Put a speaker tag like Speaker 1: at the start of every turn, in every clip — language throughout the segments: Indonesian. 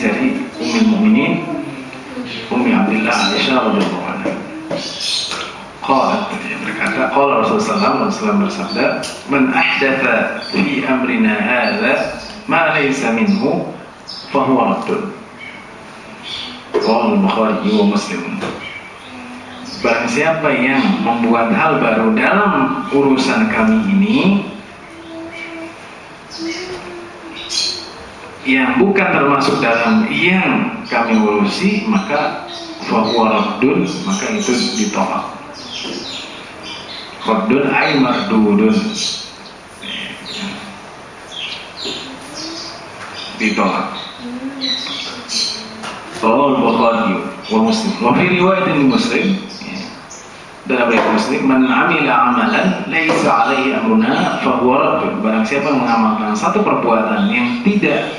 Speaker 1: hadis dari Ummul Mukminin Ummi Abdillah Aisyah radhiyallahu anha. Berkata, qala Rasulullah SAW bersabda, "Man ahdatha fi amrina hadza ma laysa minhu fa huwa raddun." Rawahu Bukhari wa Muslim. Barang siapa yang membuat hal baru dalam urusan kami ini yang bukan termasuk dalam yang kami urusi, maka fa huwa raddun, maka itu ditolak. Raddun ay mardudun, ditolak. Rawahu Bukhari wa Muslim. Wa fi riwayatin Muslim, dalam riwayat Muslim, man amila amalan laisa alaihi amruna fa huwa raddun. Barang siapa mengamalkan satu perbuatan yang tidak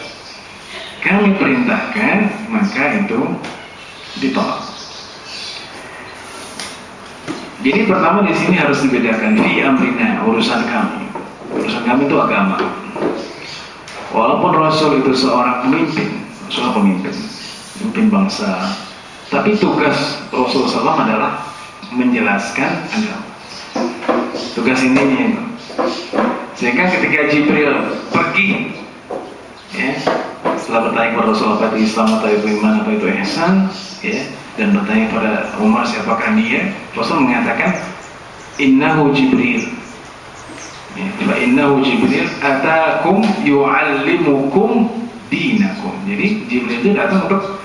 Speaker 1: kami perintahkan, maka itu ditolak. Jadi pertama di sini harus dibedakan fi amrina, urusan kami. Urusan kami itu agama. Walaupun Rasul itu seorang pemimpin, pemimpin bangsa, tapi tugas Rasulullah SAW adalah menjelaskan agama. Tugas ini, sehingga ketika Jibril pergi, ya, setelah bertanya kepada Rasulullah apa itu Islam, apa itu iman, apa itu ihsan, ya, dan bertanya pada Umar siapakah dia, Rasul mengatakan innahu Jibril, ya, innahu Jibril atakum yu'allimukum dinakum. Jadi Jibril itu datang untuk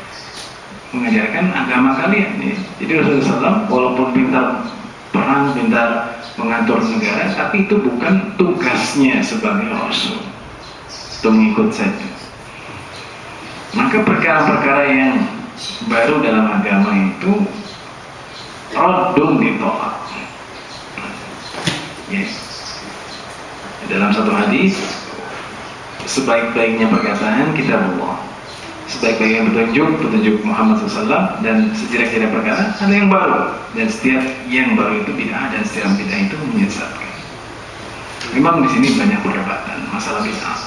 Speaker 1: mengajarkan agama kalian, ya. Jadi Rasulullah SAW walaupun pintar perang, pintar mengatur negara, tapi itu bukan tugasnya sebagai Rasul, itu mengikut saja. Maka perkara-perkara yang baru dalam agama itu raddun, ditolak. Yes. Dalam satu hadis, sebaik-baiknya perkataan kitabullah, sebaik-baiknya petunjuk Muhammad SAW, dan sejelek-jelek perkara ada yang baru, dan setiap yang baru itu bid'ah, dan setiap bid'ah itu menyesatkan. Memang di sini banyak perdebatan masalah bid'ah.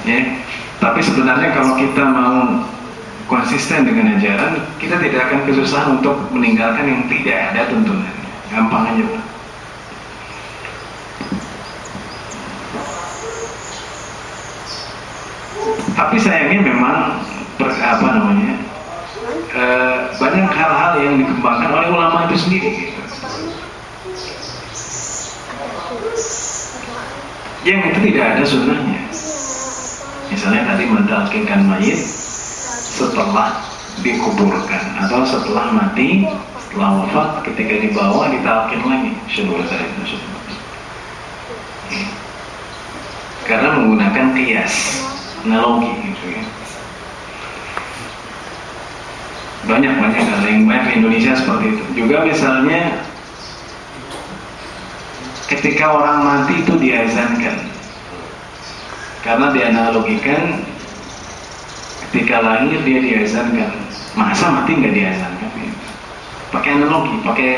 Speaker 1: Ya. Tapi sebenarnya kalau kita mau konsisten dengan ajaran, kita tidak akan kesusahan untuk meninggalkan yang tidak ada tuntunan. Gampang aja, Pak. Tapi sayangnya memang banyak hal-hal yang dikembangkan oleh ulama itu sendiri, gitu. Yang itu tidak ada sunnahnya. Misalnya tadi mentalkinkan mayit setelah dikuburkan atau setelah mati, setelah wafat, ketika dibawa ditalkin lagi karena menggunakan qiyas, analogi, gitu ya. Banyak hal yang banyak di Indonesia seperti itu. Juga misalnya ketika orang mati itu diazankan, karena dianalogikan ketika lahir dia diazankan, masa mati nggak diazankan? Pakai analogi, pakai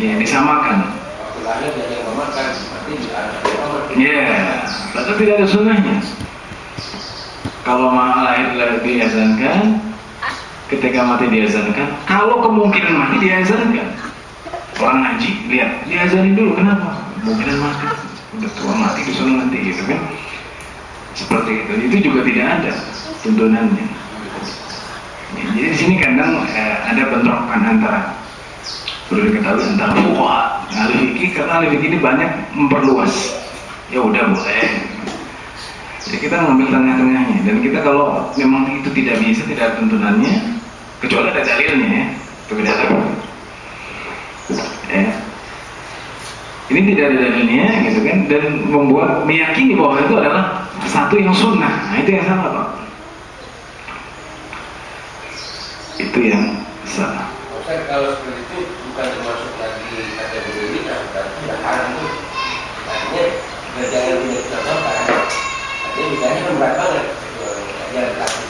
Speaker 1: ya disamakan. Ya, padahal tidak ada sunnahnya. Kalau lahir diazankan, ketika mati diazankan. Kalau kemungkinan mati diazankan. Orang ngaji, lihat, diazanin dulu, kenapa? Kemungkinan mati, udah tua mati disuruh nanti, gitu kan? Seperti itu juga tidak ada tuntunannya. Ya, jadi di sini kadang ada bentrokan antara, perlu diketahui, antara fuqaha, ahli fikih, karena ahli fikih ini banyak memperluas. Ya udah boleh. Ya kita ngambil tengah-tengahnya, dan kita kalau memang itu tidak bisa, tidak ada tuntunannya, kecuali ada dalilnya, ya, perbedaan. Ya. Ini tidak ada dalilnya, gitu kan, dan membuat meyakini bahwa itu adalah satu yang sunnah. Nah, itu yang salah, Pak. Itu yang salah.
Speaker 2: Kalau seperti itu bukan termasuk lagi kategori ini, tapi tidak haram tuh. Artinya jangan punya contoh, artinya misalnya kan berat banget, jangan takut.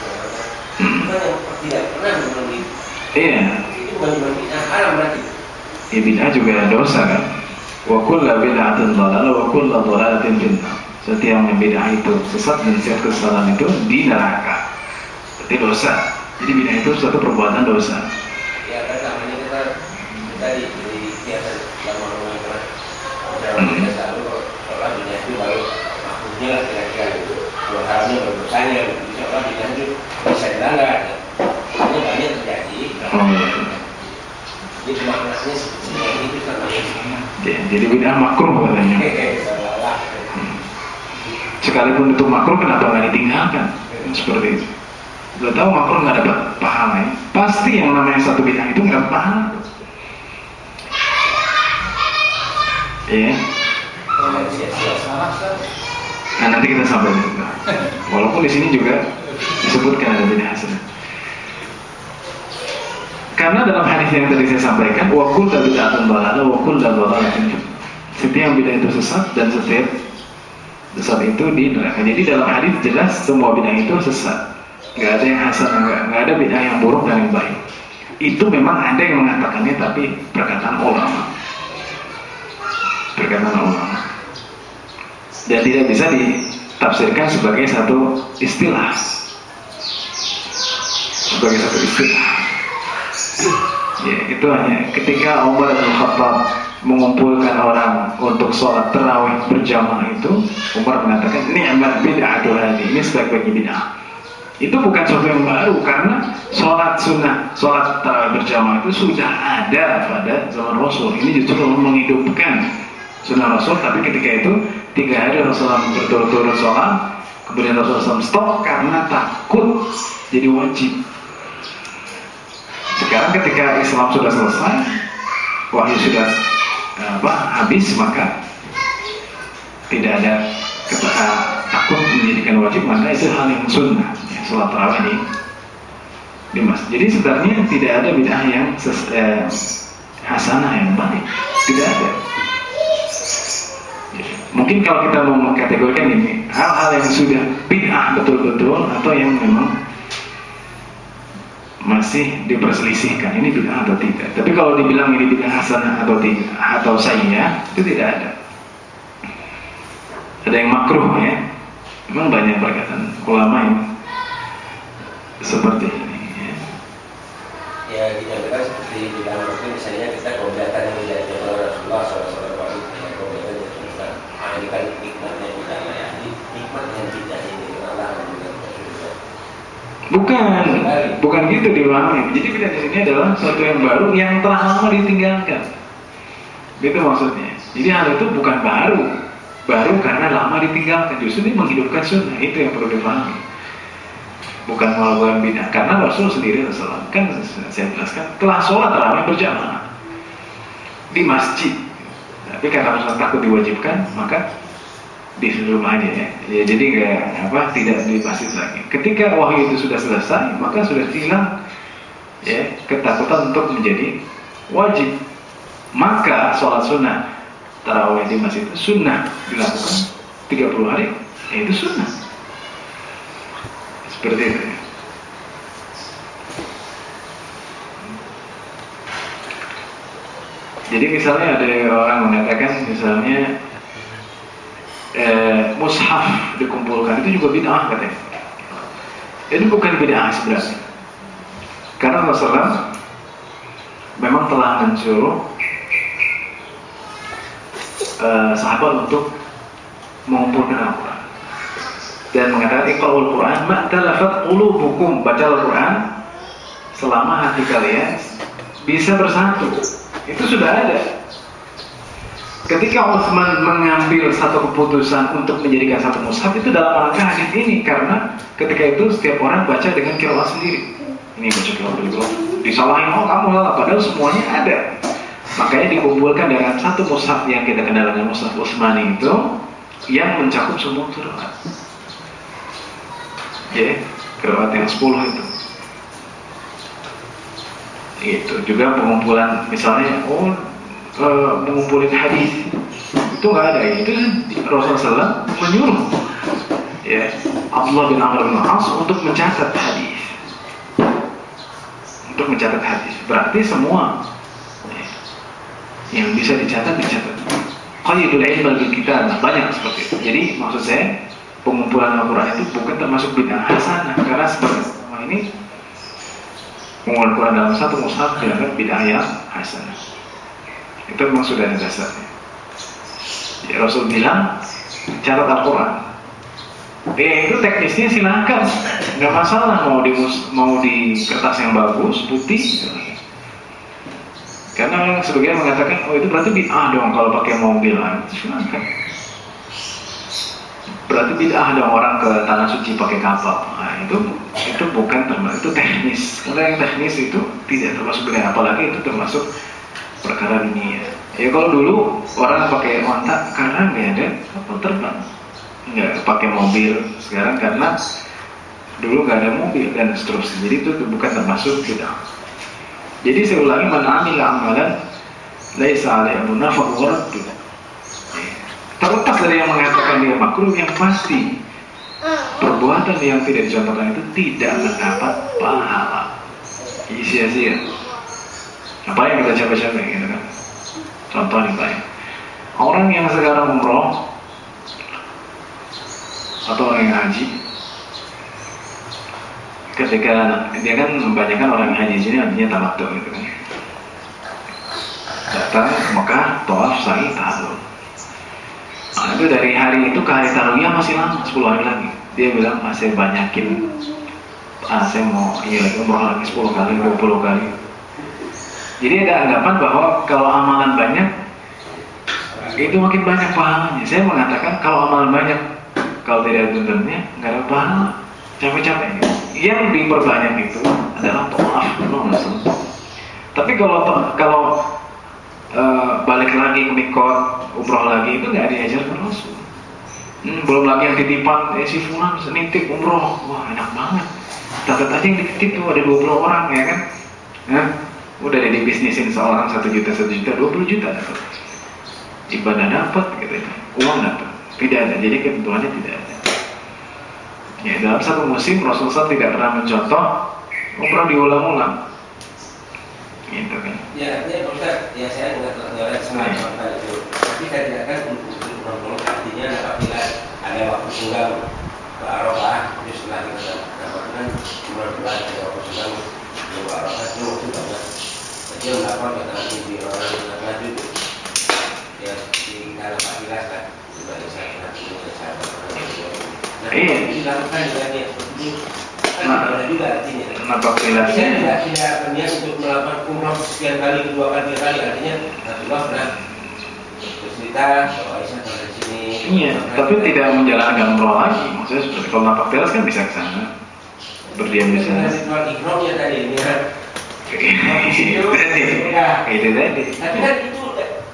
Speaker 2: Bukan yang tidak pernah memenuhi.
Speaker 1: Iya.
Speaker 2: Itu bukan bid'ah, haram berarti.
Speaker 1: Ya bid'ah juga dosa kan. Wa kullu bid'atin dhalalah wa kullu dhalalatin finnar. setiap yang bid'ah itu sesat dan setiap kesalahan itu di neraka. Berarti dosa. Jadi bid'ah itu suatu perbuatan dosa.
Speaker 2: Ya kan selama ini kita di biasa lama mengenal kita selalu kalau bid'ah itu baru makhluknya lah kira-kira gitu. Kalau haramnya baru dosanya, insya bid'ah itu bisa dilanggar. Ini banyak terjadi. Jadi maknanya seperti itu kan.
Speaker 1: Jadi bid'ah makruh katanya. Sekalipun itu makruh, kenapa nggak ditinggalkan? Seperti itu. Udah tahu makruh nggak dapat pahala ya? Pasti yang namanya satu bid'ah itu nggak dapat pahala. Iya. Nah nanti kita sampai di situ. Walaupun di sini juga disebutkan ada bid'ah hasanah. Karena dalam hadis yang tadi saya sampaikan, wa kullu bid'atin dhalalah wa kullu dhalalatin. Setiap bid'ah itu sesat dan setiap sesat itu di neraka. Jadi dalam hadis jelas semua bid'ah itu sesat. Nggak ada yang hasan, nggak ada bid'ah yang buruk dan yang baik. Itu memang ada yang mengatakannya, tapi perkataan ulama. Perkataan ulama. Dan tidak bisa ditafsirkan sebagai satu istilah. Sebagai satu istilah. Ya, itu hanya ketika Umar bin Khattab mengumpulkan orang untuk sholat tarawih berjamaah itu, Umar mengatakan ni'mat bid'atu hadi, ini sebaik-baiknya bid'ah. Itu bukan sesuatu yang baru, karena sholat sunnah, sholat tarawih berjamaah itu sudah ada pada zaman Rasul. Ini justru menghidupkan sunnah Rasul. Tapi ketika itu 3 hari Rasulullah berturut-turut sholat, kemudian Rasulullah stop karena takut jadi wajib. Sekarang ketika Islam sudah selesai, wahyu sudah habis, maka tidak ada takut menjadikan wajib, maka itu hal yang sunnah, ya, sholat tarawih di masjid. Jadi sebenarnya tidak ada bid'ah yang hasanah yang baik, tidak ada. Mungkin kalau kita mau mengkategorikan ini hal-hal yang sudah bid'ah betul-betul atau yang memang masih diperselisihkan ini bid'ah atau tidak. Tapi kalau dibilang ini bid'ah hasanah atau tidak atau sayyi'ah, itu tidak ada. Ada yang makruh ya. Memang banyak perkataan ulama yang seperti ini ya.
Speaker 2: Ya kita seperti di dalam Rasul, misalnya kita kegiatan yang diajarkan oleh Rasulullah SAW, kegiatan yang Rasulullah. Ini kan nikmatnya tidak ya. Nikmatnya tidak ini Allah memberikan Rasulullah.
Speaker 1: Bukan gitu dipahami. Jadi bid'ah di sini adalah sesuatu yang baru yang telah lama ditinggalkan. Gitu maksudnya. Jadi hal itu bukan baru karena lama ditinggalkan. Justru ini menghidupkan sunnah. Itu yang perlu dipahami. Bukan melakukan bid'ah. Karena Rasul sendiri Rasulullah kan saya jelaskan telah sholat tarawih berjamaah di masjid. Tapi karena Rasul takut diwajibkan, maka di rumah aja ya. Jadi tidak di masjid lagi. Ketika wahyu itu sudah selesai, maka sudah hilang ya ketakutan untuk menjadi wajib. Maka sholat sunnah tarawih di masjid itu sunnah dilakukan 30 hari, ya itu sunnah. Seperti itu. Jadi misalnya ada orang mengatakan misalnya mushaf dikumpulkan itu juga bid'ah katanya. Ini bukan bid'ah sebenarnya. Karena Rasulullah memang telah mensuruh sahabat untuk mengumpulkan Al-Quran dan mengatakan iqra'ul Quran ma'talafat qulubukum, baca Al-Quran selama hati kalian bisa bersatu. Itu sudah ada. Ketika Utsman mengambil satu keputusan untuk menjadikan satu mushaf, itu dalam rangka hadis ini, karena ketika itu setiap orang baca dengan qiraat sendiri. Ini baca qiraat dulu, disalahin kamu salah, padahal semuanya ada. Makanya dikumpulkan dengan satu mushaf yang kita kenal dengan mushaf Utsmani itu, yang mencakup semua qiraat. Ya, qiraat yang 10 itu. Itu juga pengumpulan, misalnya mengumpulin hadis itu nggak ada. Itu Rasulullah SAW menyuruh ya Abdullah bin Amr bin As untuk mencatat hadis, berarti semua ya, yang bisa dicatat. qayyidul ilm bil kitab, banyak seperti itu. Jadi maksud saya pengumpulan Al-Quran itu bukan termasuk bid'ah hasanah, karena sebagai selama ini pengumpulan Al-Quran dalam satu mushaf dianggap bid'ah yang hasanah. Itu memang sudah ada dasarnya. Ya, Rasul bilang catat Al-Quran. Ya itu teknisnya silakan, nggak masalah mau di kertas yang bagus putih. Karena sebagian mengatakan, oh itu berarti bid'ah dong kalau pakai mobil. Silakan. Berarti bid'ah dong orang ke tanah suci pakai kapal. Nah, itu bukan termasuk, itu teknis. Karena yang teknis itu tidak termasuk bid'ah, apalagi itu termasuk perkara dunia. Ya kalau dulu orang pakai onta karena nggak ada kapal terbang, nggak pakai mobil. Sekarang karena dulu nggak ada mobil dan seterusnya. Jadi itu bukan termasuk bid'ah. Jadi saya ulangi, man amila amalan laisa alaihi amruna fa huwa radd. Terlepas dari yang mengatakan dia makruh, yang pasti perbuatan yang tidak dicontohkan itu tidak mendapat pahala. Sia-sia. Apa yang kita coba-coba gitu kan? Contoh nih Pak, orang yang sekarang umroh atau orang yang haji, ketika dia kan membanyakan orang yang haji di sini artinya tamattu gitu kan, datang ke Mekah, tawaf, sa'i, tahallul. Nah, itu dari hari itu ke hari tarwiyah masih lama, 10 hari lagi. Dia bilang, saya banyakin, saya mau ini lagi umroh lagi 10 kali, 20 kali. Jadi ada anggapan bahwa kalau amalan banyak itu makin banyak pahalanya. Saya mengatakan kalau amalan banyak, kalau tidak ada tuntunannya nggak ada pahala, capek-capek. Yang diperbanyak itu adalah tawaf, tapi kalau balik lagi ke mikot, umroh lagi, itu nggak diajarkan Rasul. Belum lagi yang titipan, si fulan senitip umroh, wah enak banget. Catat aja yang dititip tuh ada 20 orang ya kan, udah dibisnisin seorang 1 juta, 20 juta dapat, ibadah dapat, gitu, uang dapat, tidak ada. Jadi ketentuannya tidak ada. Ya dalam satu musim Rasulullah tidak pernah mencontoh umroh diulang-ulang. Gitu kan? Ya, artinya Ustaz, ya saya nggak semua contoh itu, tapi saya tidak akan untuk artinya apabila ada waktu senggang ke Arafah, terus setelah kita dapatkan bulan ada waktu senggang ke Arafah itu waktu banyak. Jadi melakukan keterangan di orang yang lanjut, ya di dalam akilah kan, sebagai saya iya. Dilakukan dengan dia seperti kan ada juga artinya. Kenapa kilasnya? Tidak berniat untuk melakukan umroh sekian kali, 2 kali, 3 kali, artinya Rasulullah pernah bercerita bahwa Aisyah pernah di sini. Iya, tapi tidak menjalankan umroh lagi. Maksudnya seperti kalau napak tilas kan bisa ke sana, berdiam di sana. Ritual ikhramnya tadi, ya. Itu tadi. Tapi kan itu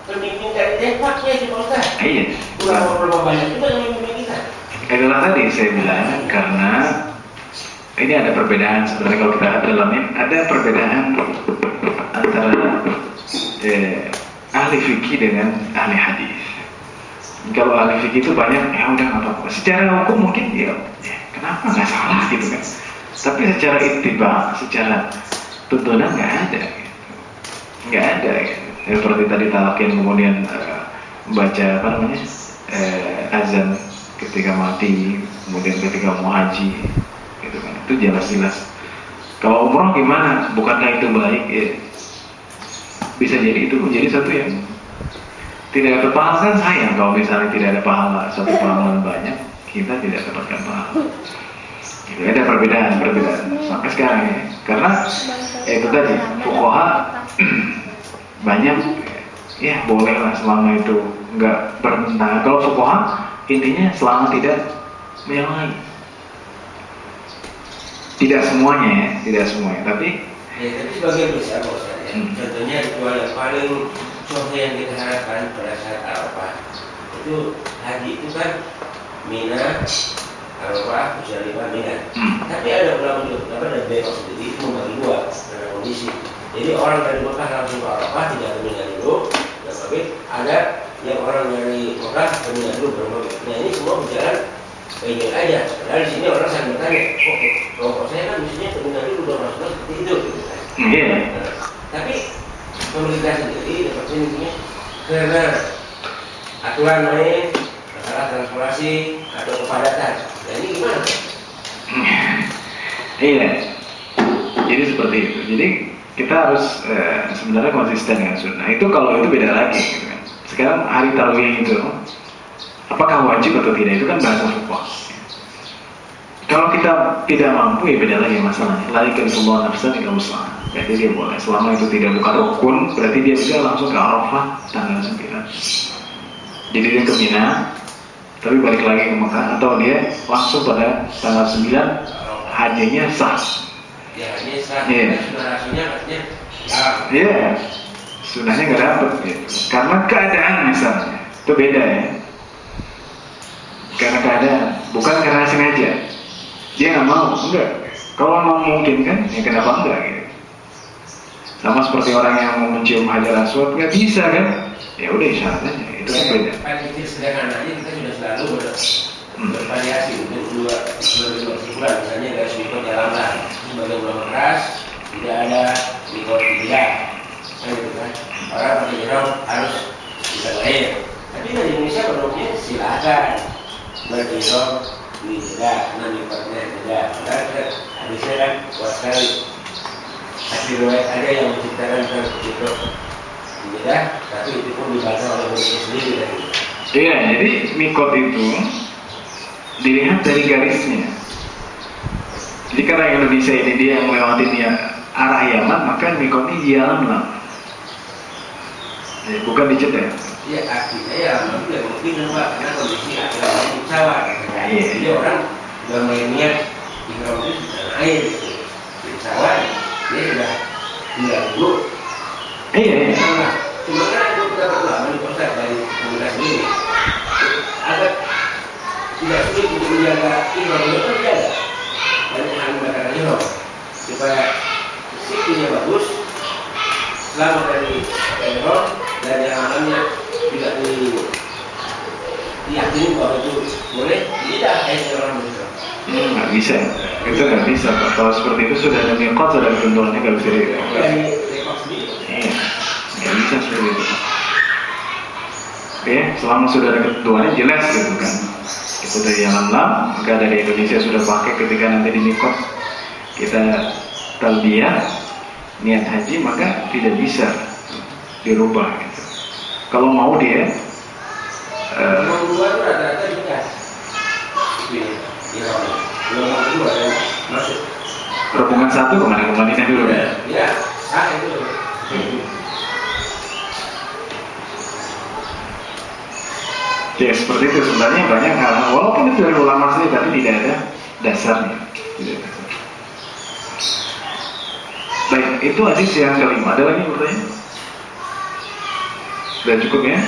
Speaker 1: pemimpin dari Depaknya sih Pak Ustaz. Iya. Berapa banyak juga yang memimpin kita. Itulah tadi saya bilang, karena ini ada perbedaan sebenarnya kalau kita dalamnya, ada perbedaan antara ahli fikih dengan ahli hadis. Kalau ahli fikih itu banyak, ya udah nggak apa-apa. Secara hukum mungkin ya kenapa nggak salah gitu kan. Tapi secara ittiba, secara tuntunan nggak ada, nggak ada. Ya, seperti tadi talakin kemudian baca apa namanya azan ketika mati, kemudian ketika mau haji, gitu kan, itu jelas-jelas. Kalau umroh gimana? Bukankah itu baik? Ya, bisa jadi itu menjadi satu yang tidak berpahala, kan sayang kalau misalnya tidak ada pahala, satu pahala banyak, kita tidak dapatkan pahala. Gitu, ada perbedaan sampai sekarang ya. Karena itu tadi fuqaha banyak, ya bolehlah selama itu nggak bertentangan. Kalau fuqaha intinya selama tidak menyalahi. Tidak semuanya ya, tapi sebagai besar contohnya ritual yang paling contoh yang kita harapkan pada saat Arafah itu haji itu kan Mina, Arafah, Musdalifah, Mina. Tapi ada ulama juga ada bebas, jadi itu membagi 2 dalam kondisi. Jadi orang dari Mekah langsung ke Arafah tidak ke Mina dulu, tapi ada yang orang dari Mekah ke Mina dulu bermabit. Nah ini semua berjalan baik-baik aja. Padahal di sini orang sangat bertanya, kelompok saya kan mestinya ke Mina dulu dong, Rasulullah seperti itu. Tapi pemerintah sendiri dapat intinya karena
Speaker 2: aturan main, masalah transportasi atau kepadatan. Nah ini gimana?
Speaker 1: Iya. Jadi seperti itu. Jadi kita harus sebenarnya konsisten dengan sunnah. Itu kalau itu beda lagi. Gitu kan. Sekarang hari tarawih itu, apakah wajib atau tidak itu kan bahasa fuqaha. Kalau kita tidak mampu ya beda lagi masalahnya. La yukallifu nafsan illa wus'aha. Jadi dia boleh. Selama itu tidak bukan rukun, berarti dia bisa langsung ke Arafah tanggal 9. Jadi dia ke Mina, tapi balik lagi ke Mekah, atau dia langsung pada tanggal 9 hajinya sah.
Speaker 2: Ya hajinya sah.
Speaker 1: Iya.
Speaker 2: Sunnahnya katanya
Speaker 1: Iya. Sunnahnya nggak dapet gitu. Karena keadaan misalnya itu beda ya. Karena keadaan, bukan karena sengaja. Dia nggak mau, enggak. Kalau mau mungkin kan, ya kenapa enggak gitu. Sama seperti orang yang mau mencium hajar aswad, nggak bisa kan? Ya udah isyarat aja, itu kan beda.
Speaker 2: Kan itu sederhana aja kita sudah selalu bervariasi untuk dua bulan. Misalnya dari mikot dalam lah, sebagai ulama keras tidak ada mikot tidak, kan gitu kan? Orang pakai jerong harus bisa lahir. Tapi di Indonesia penduduknya silakan berjerong ini tidak, nah mikotnya tidak. Karena habisnya kan kuat sekali. Tapi ada yang menciptakan itu tidak, tapi itu pun dibaca oleh mereka sendiri tadi.
Speaker 1: Iya, jadi mikot itu dilihat dari garisnya. Jadi karena Indonesia ini dia yang melewati dia arah Yaman, maka mikotnya di Yaman. Ya, bukan di Jeddah.
Speaker 2: Iya, artinya ya mungkin mungkin Pak, karena kondisi akhirnya di pesawat.
Speaker 1: Iya.
Speaker 2: Jadi orang sudah mainnya di kondisi di tanah air gitu. Di pesawat dia sudah tinggal dulu.
Speaker 1: Iya.
Speaker 2: Cuma kan itu pertama lama di pusat dari pemuda sendiri agak tidak sulit untuk menjaga ihram itu kan dijaga banyak hal bakar ihram supaya siklinya bagus selamat dari ihram dan yang alamnya tidak diyakini bahwa itu boleh tidak ihram itu.
Speaker 1: Nggak bisa, itu nggak bisa. Kalau seperti itu sudah ada miqat, sudah ada ketentuannya nggak bisa.
Speaker 2: Dari rekod sendiri.
Speaker 1: Iya, nggak bisa seperti itu. Oke, selama sudah ada ketentuannya jelas gitu kan. Itu dari Yaman lam, maka dari Indonesia sudah pakai ketika nanti di miqat kita talbiyah niat haji, maka tidak bisa dirubah. Gitu. Kalau mau dia
Speaker 2: Yang kedua itu rata-rata dikas. Yang kedua yang masuk.
Speaker 1: rombongan satu kemana ke Madinah dulu ya?
Speaker 2: Ya, itu.
Speaker 1: Ya seperti itu sebenarnya banyak hal, walaupun itu dari ulama sendiri tapi tidak ada dasarnya. Tidak ada. Baik, itu hadis yang kelima. Ada lagi pertanyaan? Sudah cukup ya?